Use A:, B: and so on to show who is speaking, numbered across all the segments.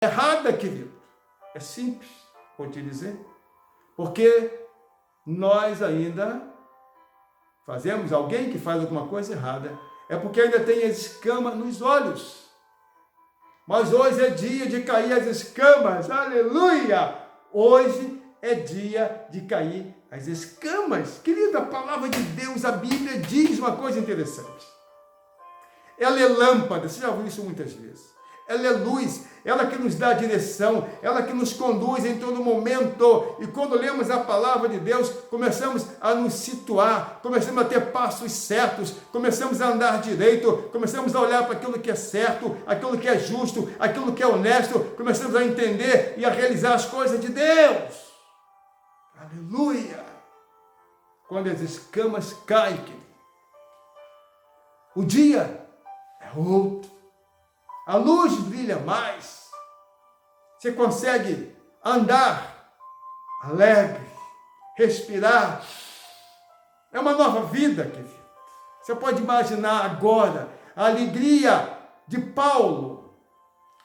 A: errada, querido. É simples, vou te dizer. Porque nós ainda fazemos, alguém que faz alguma coisa errada, é porque ainda tem as escamas nos olhos. Mas hoje é dia de cair as escamas, aleluia! Hoje é dia de cair as escamas. Querida, a palavra de Deus, a Bíblia diz uma coisa interessante. Ela é lâmpada, você já ouviu isso muitas vezes. Ela é luz, ela que nos dá direção, ela que nos conduz em todo momento. E quando lemos a palavra de Deus, começamos a nos situar, começamos a ter passos certos, começamos a andar direito, começamos a olhar para aquilo que é certo, aquilo que é justo, aquilo que é honesto, começamos a entender e a realizar as coisas de Deus. Aleluia! Quando as escamas caem, o dia é outro. A luz brilha mais. Você consegue andar alegre, respirar. É uma nova vida, querido. Você pode imaginar agora a alegria de Paulo,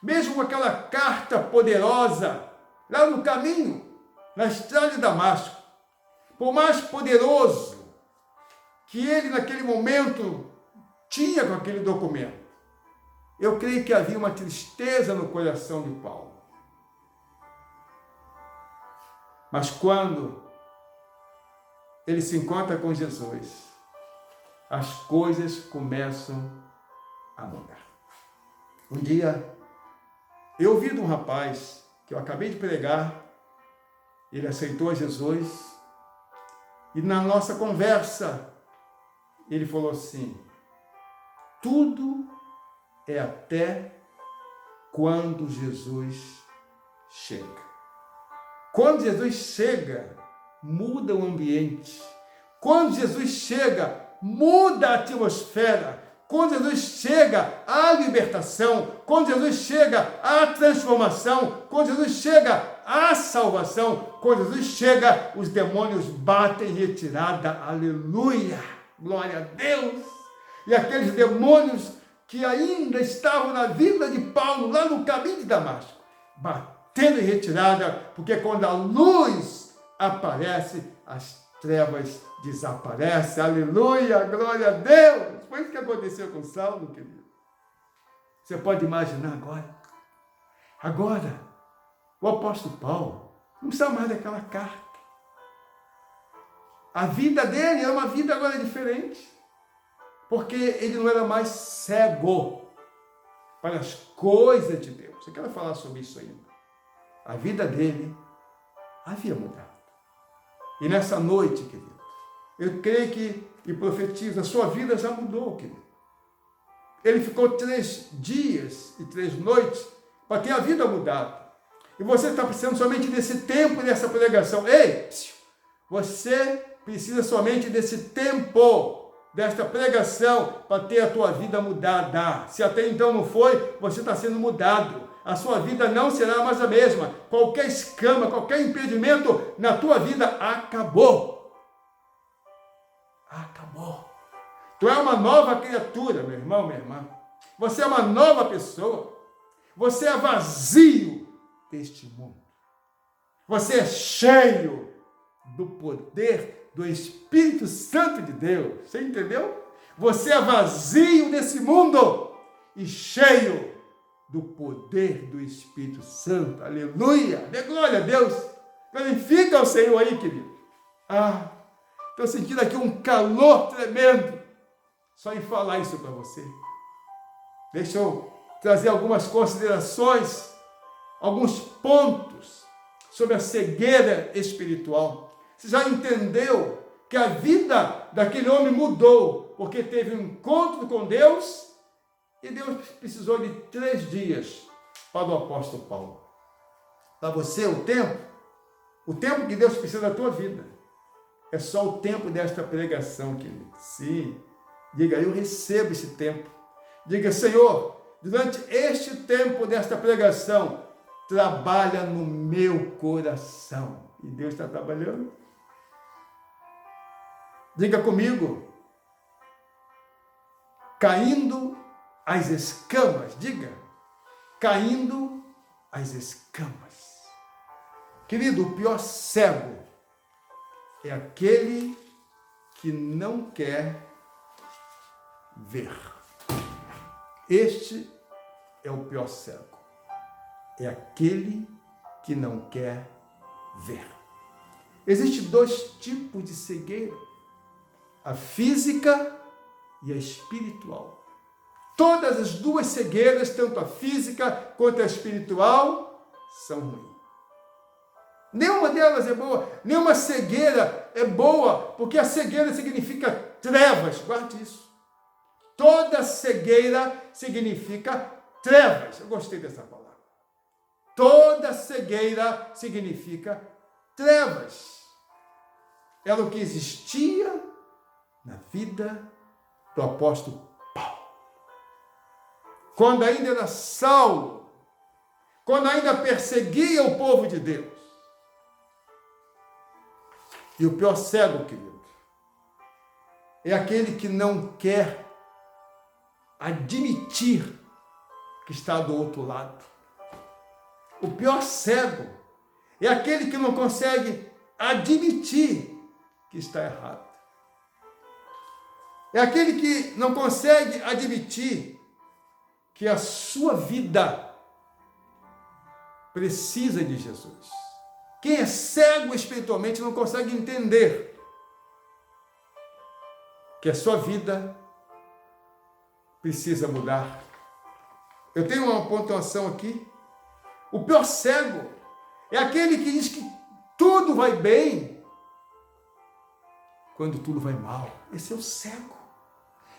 A: mesmo com aquela carta poderosa, lá no caminho, na estrada de Damasco. Por mais poderoso que ele naquele momento tinha com aquele documento, eu creio que havia uma tristeza no coração de Paulo. Mas quando ele se encontra com Jesus, as coisas começam a mudar. Um dia, eu ouvi de um rapaz que eu acabei de pregar, ele aceitou Jesus, e na nossa conversa, ele falou assim: tudo é até quando Jesus chega. Quando Jesus chega, muda o ambiente. Quando Jesus chega, muda a atmosfera. Quando Jesus chega, há libertação. Quando Jesus chega, há transformação. Quando Jesus chega, há salvação. Quando Jesus chega, os demônios batem em retirada. Aleluia! Glória a Deus! E aqueles demônios que ainda estavam na vida de Paulo, lá no caminho de Damasco, batendo em retirada, porque quando a luz aparece, as trevas desaparecem. Aleluia, glória a Deus. Foi isso que aconteceu com Saulo, querido. Você pode imaginar agora. Agora, o apóstolo Paulo não precisa mais daquela carta. A vida dele é uma vida agora diferente. Porque ele não era mais cego para as coisas de Deus. Eu quero falar sobre isso ainda. A vida dele havia mudado. E nessa noite, querido, eu creio que, e profetizo, a sua vida já mudou, querido. Ele ficou 3 dias e 3 noites para ter a vida mudada. E você está precisando somente desse tempo e dessa pregação. Ei, você precisa somente desse tempo, desta pregação, para ter a tua vida mudada. Se até então não foi, você está sendo mudado. A sua vida não será mais a mesma. Qualquer escama, qualquer impedimento na tua vida acabou. Acabou. Tu é uma nova criatura, meu irmão, minha irmã. Você é uma nova pessoa. Você é vazio deste mundo. Você é cheio do poder do Espírito Santo de Deus. Você entendeu? Você é vazio desse mundo e cheio do poder do Espírito Santo. Aleluia! Dê glória a Deus. Glorifica o Senhor aí, querido. Estou sentindo aqui um calor tremendo só em falar isso para você. Deixa eu trazer algumas considerações, alguns pontos sobre a cegueira espiritual. Você já entendeu que a vida daquele homem mudou porque teve um encontro com Deus e Deus precisou de 3 dias para o apóstolo Paulo. Para você, o tempo que Deus precisa da tua vida, é só o tempo desta pregação, querido. Sim, diga, eu recebo esse tempo. Diga, Senhor, durante este tempo desta pregação, trabalha no meu coração. E Deus está trabalhando. Diga comigo, caindo as escamas. Diga, caindo as escamas. Querido, o pior cego é aquele que não quer ver. Este é o pior cego. É aquele que não quer ver. Existem dois tipos de cegueira: a física e a espiritual. Todas as duas cegueiras, tanto a física quanto a espiritual, são ruins. Nenhuma delas é boa, nenhuma cegueira é boa, porque a cegueira significa trevas, guarde isso. Toda cegueira significa trevas. Eu gostei dessa palavra. Toda cegueira significa trevas. Era o que existia na vida do apóstolo Paulo. Quando ainda era Saulo, quando ainda perseguia o povo de Deus. E o pior cego, querido, é aquele que não quer admitir que está do outro lado. O pior cego é aquele que não consegue admitir que está errado. É aquele que não consegue admitir que a sua vida precisa de Jesus. Quem é cego espiritualmente não consegue entender que a sua vida precisa mudar. Eu tenho uma pontuação aqui. O pior cego é aquele que diz que tudo vai bem quando tudo vai mal. Esse é o cego.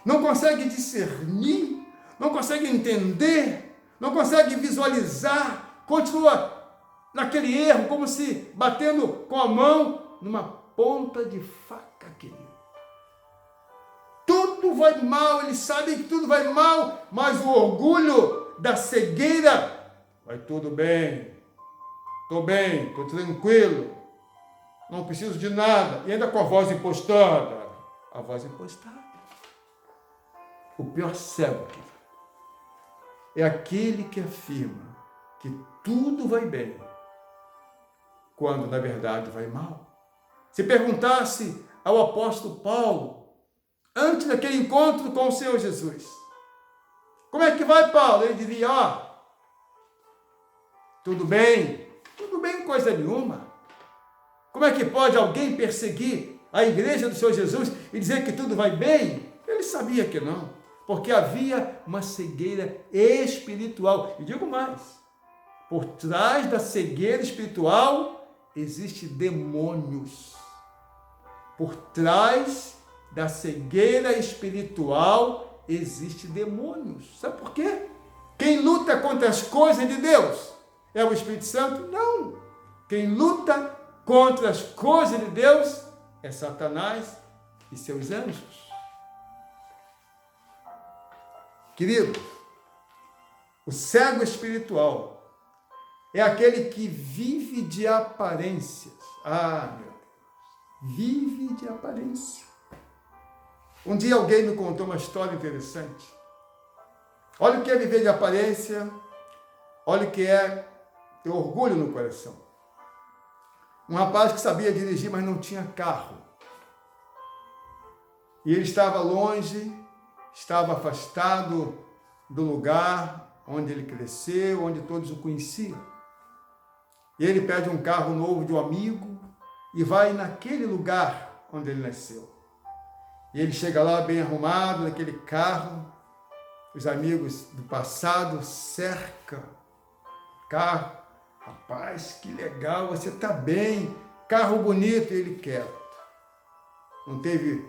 A: Não consegue discernir, não consegue entender, não consegue visualizar, continua naquele erro, como se batendo com a mão numa ponta de faca, querido. Tudo vai mal, eles sabem que tudo vai mal, mas o orgulho da cegueira, vai tudo bem, estou tranquilo, não preciso de nada, e ainda com a voz impostada. A voz impostada. O pior cego é aquele que afirma que tudo vai bem, quando na verdade vai mal. Se perguntasse ao apóstolo Paulo, antes daquele encontro com o Senhor Jesus, como é que vai, Paulo? Ele diria, tudo bem coisa nenhuma. Como é que pode alguém perseguir a igreja do Senhor Jesus e dizer que tudo vai bem? Ele sabia que não, porque havia uma cegueira espiritual. E digo mais, por trás da cegueira espiritual existem demônios. Por trás da cegueira espiritual existem demônios. Sabe por quê? Quem luta contra as coisas de Deus é o Espírito Santo? Não. Quem luta contra as coisas de Deus é Satanás e seus anjos. Querido, o cego espiritual é aquele que vive de aparências. Meu Deus, vive de aparência. Um dia alguém me contou uma história interessante. Olha o que é viver de aparência, olha o que é ter orgulho no coração. Um rapaz que sabia dirigir, mas não tinha carro. E ele estava longe, estava afastado do lugar onde ele cresceu, onde todos o conheciam. E ele pede um carro novo de um amigo e vai naquele lugar onde ele nasceu. E ele chega lá bem arrumado, naquele carro. Os amigos do passado cercam o carro. Rapaz, que legal, você está bem. Carro bonito, e ele quieto. Não teve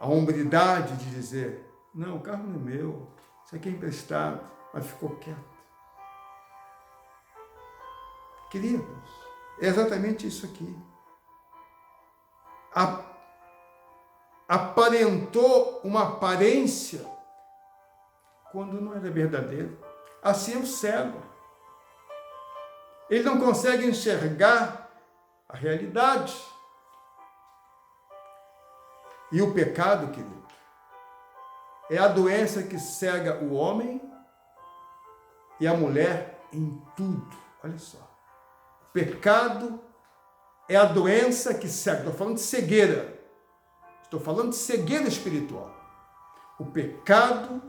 A: a hombridade de dizer, não, o carro não é meu, isso aqui é emprestado, mas ficou quieto. Queridos, é exatamente isso aqui. Aparentou uma aparência quando não era verdadeiro. Assim é o cego. Ele não consegue enxergar a realidade. E o pecado, querido, é a doença que cega o homem e a mulher em tudo. Olha só. Pecado é a doença que cega. Estou falando de cegueira. Estou falando de cegueira espiritual. O pecado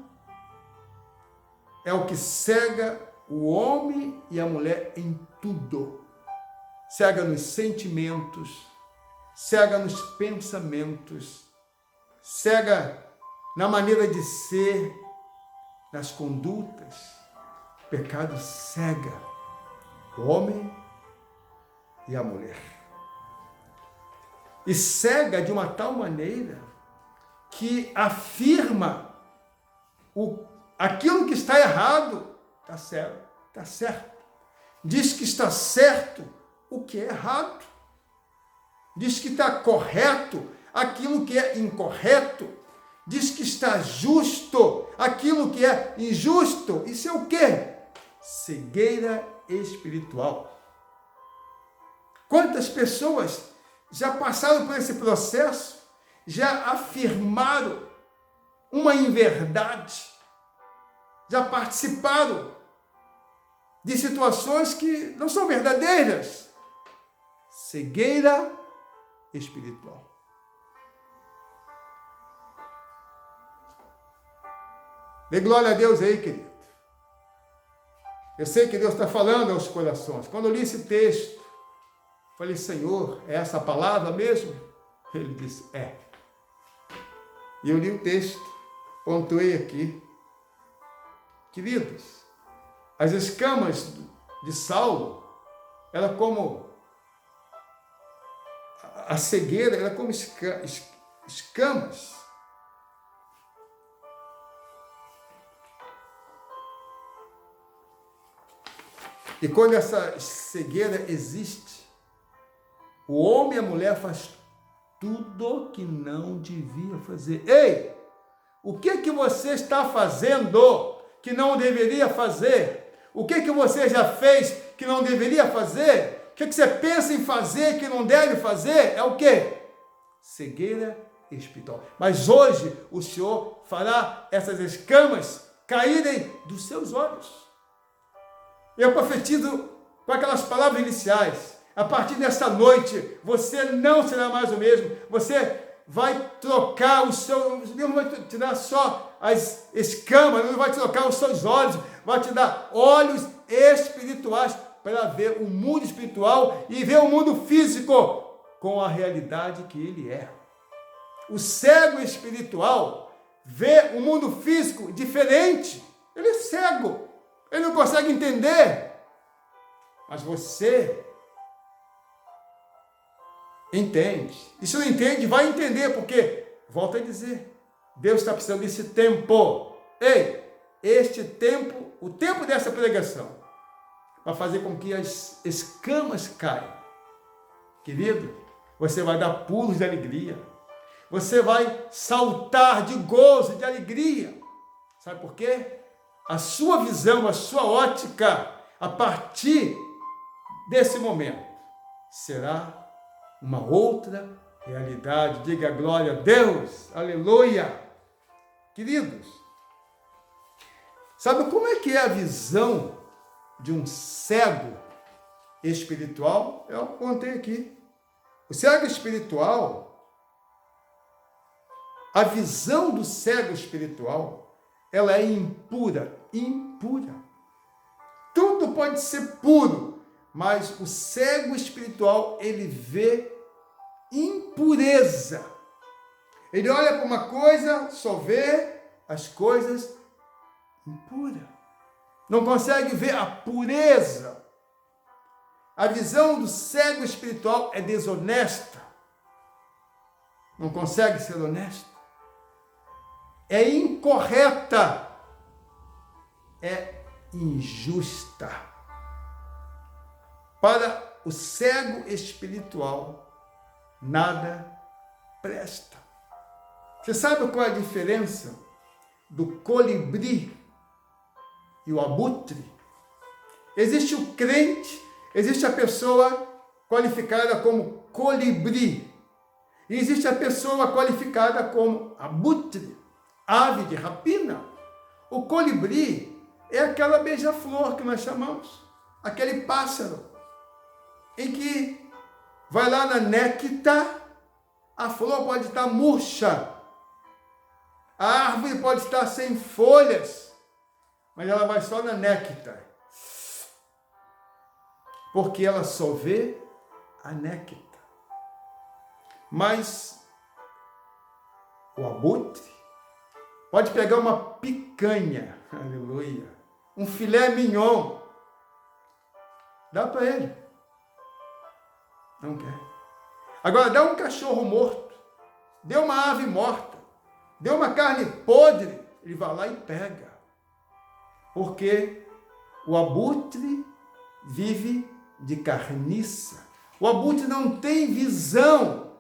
A: é o que cega o homem e a mulher em tudo. Cega nos sentimentos, cega nos pensamentos, cega na maneira de ser, nas condutas. O pecado cega o homem e a mulher. E cega de uma tal maneira que afirma aquilo que está errado, está certo, está certo. Diz que está certo o que é errado. Diz que está correto aquilo que é incorreto. Diz que está justo aquilo que é injusto. Isso é o quê? Cegueira espiritual. Quantas pessoas já passaram por esse processo, já afirmaram uma inverdade, já participaram de situações que não são verdadeiras. Cegueira espiritual. Dê glória a Deus aí, querido. Eu sei que Deus está falando aos corações. Quando eu li esse texto, falei, Senhor, é essa a palavra mesmo? Ele disse, é. E eu li o texto, pontuei aqui. Queridos, as escamas de Saulo, era como a cegueira, era como escamas. E quando essa cegueira existe, o homem e a mulher faz tudo que não devia fazer. Ei, o que você está fazendo que não deveria fazer? O que você já fez que não deveria fazer? O que você pensa em fazer que não deve fazer? É o quê? Cegueira espiritual. Mas hoje o Senhor fará essas escamas caírem dos seus olhos. Eu profetizo com aquelas palavras iniciais. A partir dessa noite, você não será mais o mesmo. Você vai trocar o seu... Deus não vai te dar só as escamas, não vai trocar os seus olhos, vai te dar olhos espirituais para ver o mundo espiritual e ver o mundo físico com a realidade que ele é. O cego espiritual vê o mundo físico diferente. Ele é cego. Ele não consegue entender. Mas você entende. E se não entende, vai entender, porque, volto a dizer, Deus está precisando desse tempo. Ei, este tempo, o tempo dessa pregação, para fazer com que as escamas caiam. Querido, você vai dar pulos de alegria. Você vai saltar de gozo, de alegria. Sabe por quê? A sua visão, a sua ótica, a partir desse momento, será uma outra realidade. Diga glória a Deus, aleluia. Queridos, sabe como é que é a visão de um cego espiritual? Eu contei aqui. O cego espiritual, a visão do cego espiritual, ela é impura, impura. Tudo pode ser puro, mas o cego espiritual, ele vê impureza. Ele olha para uma coisa, só vê as coisas impuras. Não consegue ver a pureza. A visão do cego espiritual é desonesta. Não consegue ser honesto. É incorreta. É injusta. Para o cego espiritual, nada presta. Você sabe qual é a diferença do colibri e o abutre? Existe o crente, existe a pessoa qualificada como colibri, e existe a pessoa qualificada como abutre, ave de rapina. O colibri é aquela beija-flor que nós chamamos, aquele pássaro, em que vai lá na néctar, a flor pode estar murcha, a árvore pode estar sem folhas, mas ela vai só na néctar, porque ela só vê a néctar. Mas o abutre pode pegar uma picanha, aleluia, um filé mignon, dá para ele, não quer. Agora, dá um cachorro morto, dê uma ave morta, dê uma carne podre, ele vai lá e pega, porque o abutre vive de carniça, o abutre não tem visão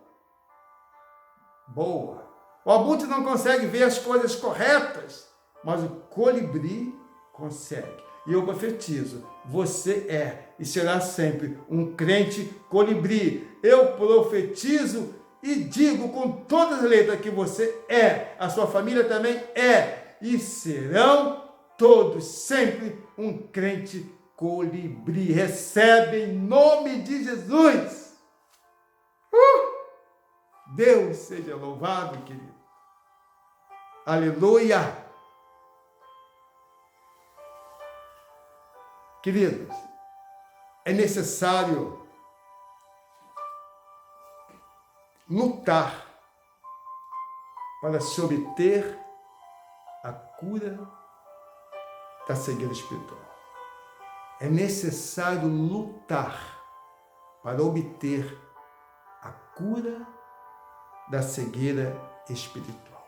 A: boa, o abutre não consegue ver as coisas corretas, mas o colibri consegue. E eu profetizo, você é e será sempre um crente colibri. Eu profetizo e digo com todas as letras que você é, a sua família também é, e serão todos sempre um crente colibri. Recebe em nome de Jesus. Deus seja louvado, querido. Aleluia. Queridos, é necessário lutar para se obter a cura da cegueira espiritual. É necessário lutar para obter a cura da cegueira espiritual.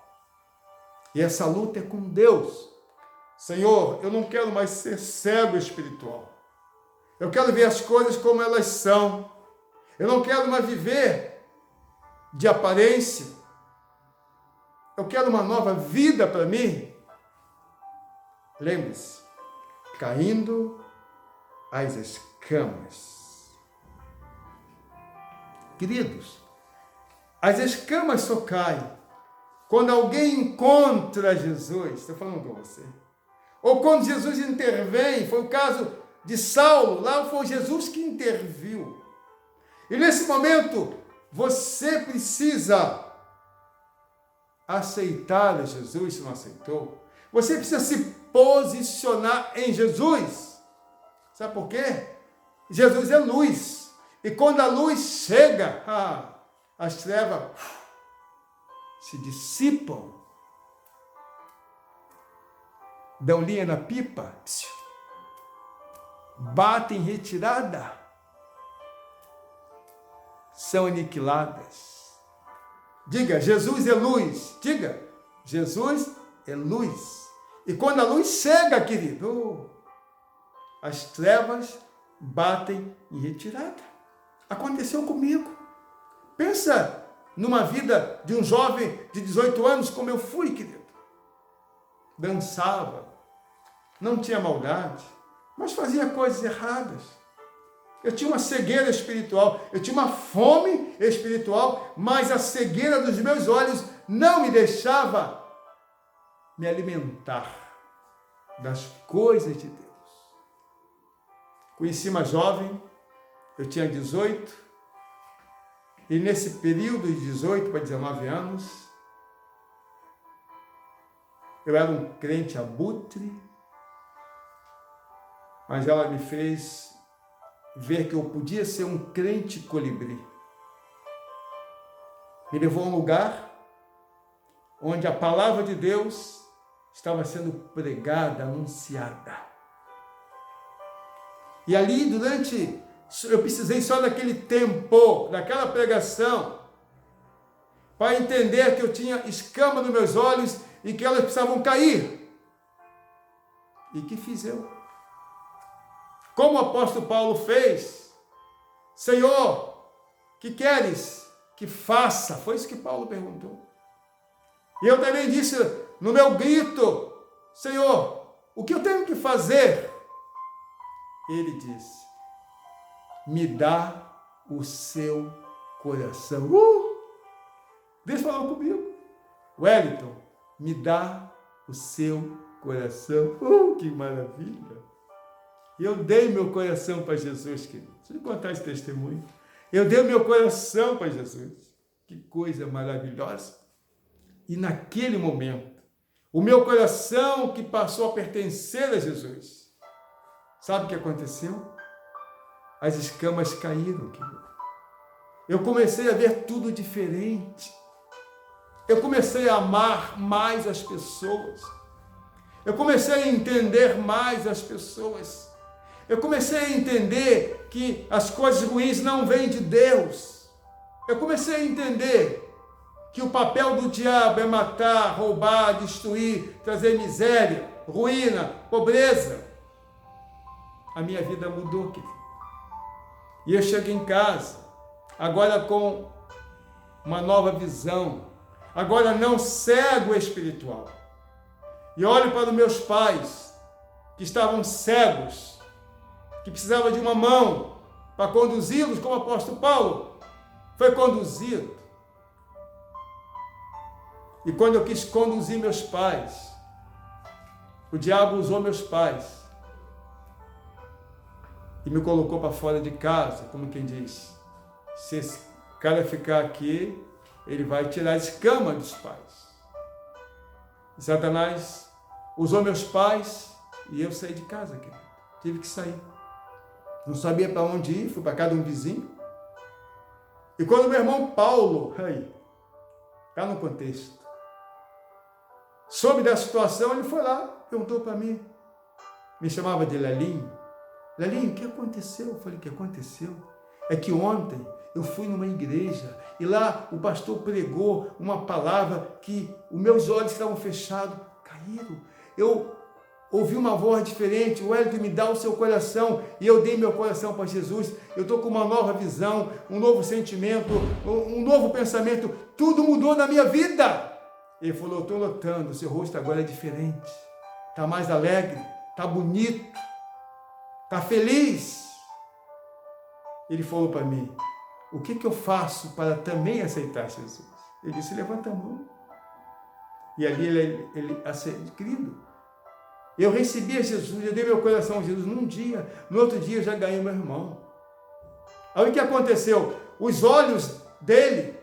A: E essa luta é com Deus. Senhor, eu não quero mais ser cego espiritual. Eu quero ver as coisas como elas são. Eu não quero mais viver de aparência. Eu quero uma nova vida para mim. Lembre-se, caindo as escamas. Queridos, as escamas só caem quando alguém encontra Jesus. Estou falando com você. Ou quando Jesus intervém, foi o caso de Saulo, lá foi Jesus que interviu. E nesse momento, você precisa aceitar Jesus, se não aceitou. Você precisa se posicionar em Jesus. Sabe por quê? Jesus é luz. E quando a luz chega, as trevas se dissipam. Dão linha na pipa, batem em retirada, são aniquiladas. Diga, Jesus é luz. Diga, Jesus é luz. E quando a luz chega, querido, as trevas batem em retirada. Aconteceu comigo. Pensa numa vida de um jovem de 18 anos, como eu fui, querido. Dançava, não tinha maldade, mas fazia coisas erradas. Eu tinha uma cegueira espiritual, eu tinha uma fome espiritual, mas a cegueira dos meus olhos não me deixava me alimentar das coisas de Deus. Conheci uma jovem, eu tinha 18, e nesse período de 18 para 19 anos, eu era um crente abutre, mas ela me fez ver que eu podia ser um crente colibri. Me levou a um lugar onde a palavra de Deus estava sendo pregada, anunciada. E ali, eu precisei só daquele tempo, daquela pregação, para entender que eu tinha escama nos meus olhos e que elas precisavam cair. E que fiz eu? Como o apóstolo Paulo fez, Senhor, que queres que faça? Foi isso que Paulo perguntou. E eu também disse no meu grito, Senhor, o que eu tenho que fazer? Ele disse, me dá o seu coração. Deus falou comigo, Wellington, me dá o seu coração. Que maravilha! Eu dei meu coração para Jesus, querido. Deixa eu contar esse testemunho. Eu dei meu coração para Jesus. Que coisa maravilhosa! E naquele momento, o meu coração que passou a pertencer a Jesus, sabe o que aconteceu? As escamas caíram, querido. Eu comecei a ver tudo diferente. Eu comecei a amar mais as pessoas. Eu comecei a entender mais as pessoas. Eu comecei a entender que as coisas ruins não vêm de Deus. Eu comecei a entender que o papel do diabo é matar, roubar, destruir, trazer miséria, ruína, pobreza. A minha vida mudou, querido. E eu chego em casa, agora com uma nova visão, agora não cego espiritual. E olho para os meus pais, que estavam cegos, que precisavam de uma mão para conduzi-los, como o apóstolo Paulo foi conduzido. E quando eu quis conduzir meus pais, o diabo usou meus pais e me colocou para fora de casa, como quem diz, se esse cara ficar aqui, ele vai tirar a escama dos pais. E Satanás usou meus pais e eu saí de casa, querido. Tive que sair. Não sabia para onde ir, fui para casa de um vizinho. E quando meu irmão Paulo, está no contexto, soube da situação, ele foi lá, perguntou para mim, me chamava de Lelinho. Lelinho, o que aconteceu? Eu falei, o que aconteceu? É que ontem eu fui numa igreja e lá o pastor pregou uma palavra que os meus olhos estavam fechados, caíram. Eu ouvi uma voz diferente, o Wellington me dá o seu coração, e eu dei meu coração para Jesus. Eu estou com uma nova visão, um novo sentimento, um novo pensamento, tudo mudou na minha vida. Ele falou, eu estou notando, o seu rosto agora é diferente, está mais alegre, está bonito, está feliz. Ele falou para mim, o que eu faço para também aceitar Jesus? Ele disse, levanta a mão. E ali ele aceitou, querido, eu recebi a Jesus, eu dei meu coração a Jesus num dia, no outro dia eu já ganhei meu irmão. Aí o que aconteceu? Os olhos dele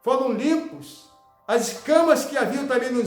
A: foram limpos, as escamas que haviam também nos